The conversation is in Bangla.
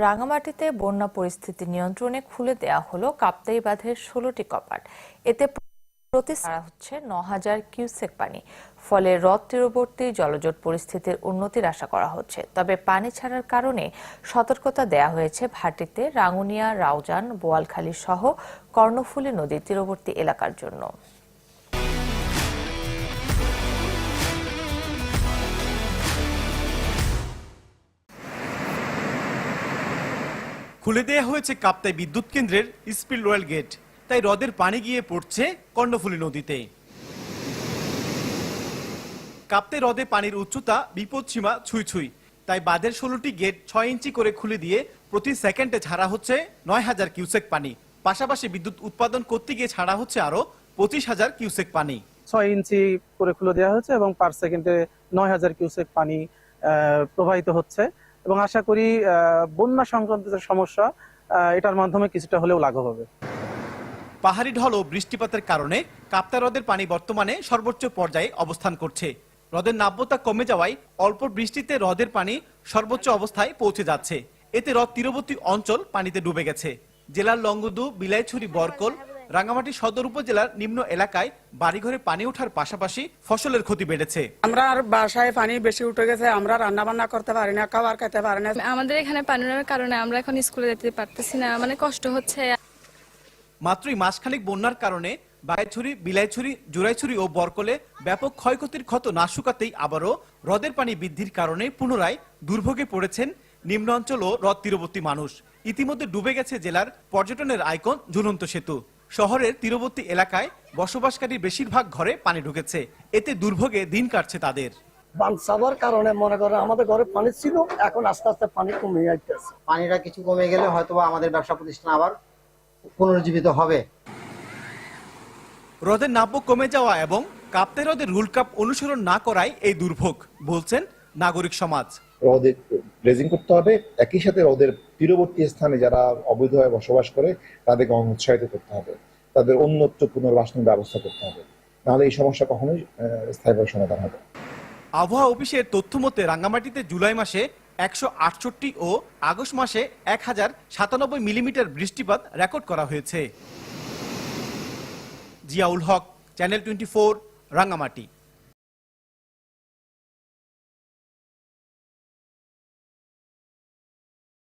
রাঙামাটিতে বন্যা পরিস্থিতি নিয়ন্ত্রণে খুলে দেয়া হলো কাপ্তাই বাঁধের 16টি কপাট। এতে প্রতি ছাড়া হচ্ছে 9,000 কিউসেক পানি। ফলে হ্রদ তীরবর্তী জলজট পরিস্থিতির উন্নতির আশা করা হচ্ছে। তবে পানি ছাড়ার কারণে সতর্কতা দেয়া হয়েছে ভাটিতে, রাঙ্গুনিয়া, রাউজান, বোয়ালখালী সহ কর্ণফুলী নদীর তীরবর্তী এলাকার জন্য। খুলে দেয়া হয়েছে কাপ্তাই বিদ্যুৎ কেন্দ্রের স্পিলওয়েল গেট, তাই হ্রদের পানি গিয়ে পড়ছে কর্ণফুলী নদীতে। কাপ্তাই হ্রদে পানির উচ্চতা বিপদসীমা ছুঁই ছুঁই, তাই বাঁধের 16টি গেট 6 ইঞ্চি করে খুলে দিয়ে প্রতি সেকেন্ডে ছাড়া হচ্ছে 9,000 কিউসেক পানি। পাশাপাশি বিদ্যুৎ উৎপাদন করতে গিয়ে ছাড়া হচ্ছে আরো 25,000 কিউসেক পানি। 6 ইঞ্চি করে খুলে দেওয়া হয়েছে এবং পার সেকেন্ডে 9,000 কিউসেক পানি প্রবাহিত হচ্ছে এবং আশা করি বন্যা সংক্রান্ত যে সমস্যা এটার মাধ্যমে কিছুটা হলেও লাঘব হবে। পাহাড়ি ঢল ও বৃষ্টিপাতের কারণে কাপ্তাই হ্রদের পানি বর্তমানে সর্বোচ্চ পর্যায়ে অবস্থান করছে। হ্রদের নাব্যতা কমে যাওয়ায় অল্প বৃষ্টিতে হ্রদের পানি সর্বোচ্চ অবস্থায় পৌঁছে যাচ্ছে। এতে হ্রদ তীরবর্তী অঞ্চল পানিতে ডুবে গেছে। জেলার লংগদু, বিলাইছড়ি, বরকল, রাঙ্গামাটি সদর উপজেলার নিম্ন এলাকায় বাড়িঘরে পানি ওঠার পাশাপাশি ফসলের ক্ষতি বেড়েছে। আমরা আর বাসায় পানি বেশি উঠে গেছে, আমরা রান্না বান্না করতে পারি না, খাবার খেতে পারি না। আমাদের এখানে পানি নামার কারণে আমরা এখন স্কুলে যেতে পারতেছি না, মানে কষ্ট হচ্ছে। মাত্রই মাসখানেক বন্যার কারণে বাঘাইছড়ি, বিলাইছড়ি, জোড়াইছড়ি ও বরকলে ব্যাপক ক্ষয়ক্ষতির ক্ষত না শুকাতেই আবারও হ্রদের পানি বৃদ্ধির কারণে পুনরায় দুর্ভোগে পড়েছেন নিম্নাঞ্চল ও হ্রদ তীরবর্তী মানুষ। ইতিমধ্যে ডুবে গেছে জেলার পর্যটনের আইকন ঝুলন্ত সেতু। শহরের তীরবর্তী এলাকায় বসবাসকারী বেশিরভাগ ঘরে পানি ঢুকেছে। এতে দুর্ভোগে দিন কাটছে তাদের। বাঁধ চাবার কারণে মনে করেন আমাদের ঘরে পানি ছিল, এখন আস্তে আস্তে পানি কমে যাচ্ছে। পানিটা কিছু কমে গেলে হয়তো আমাদের ব্যবসা প্রতিষ্ঠান আবার পুনরুজ্জীবিত হবে। হ্রদের নাব্য কমে যাওয়া এবং কাপ্তাই হ্রদের রুল কাপ অনুসরণ না করায় এই দুর্ভোগ, বলছেন নাগরিক সমাজ। হ্রদে ড্রেজিং করতে হবে, একই সাথে হ্রদের তীরবর্তী স্থানে যারা অবৈধভাবে বসবাস করে তাদেরকে উৎসাহিত করতে হবে, তাদের অন্যত্র পুনর্বাসনের ব্যবস্থা করতে হবে, নাহলে এই সমস্যা কখনোই স্থায়ীভাবে সমাধান হবে। আবহাওয়া অফিসের তথ্য মতে রাঙ্গামাটিতে জুলাই মাসে 168 ও আগস্ট মাসে 1097 মিলিমিটার বৃষ্টিপাত রেকর্ড করা হয়েছে। জিয়াউল হক, চ্যানেল 24, রাঙ্গামাটি।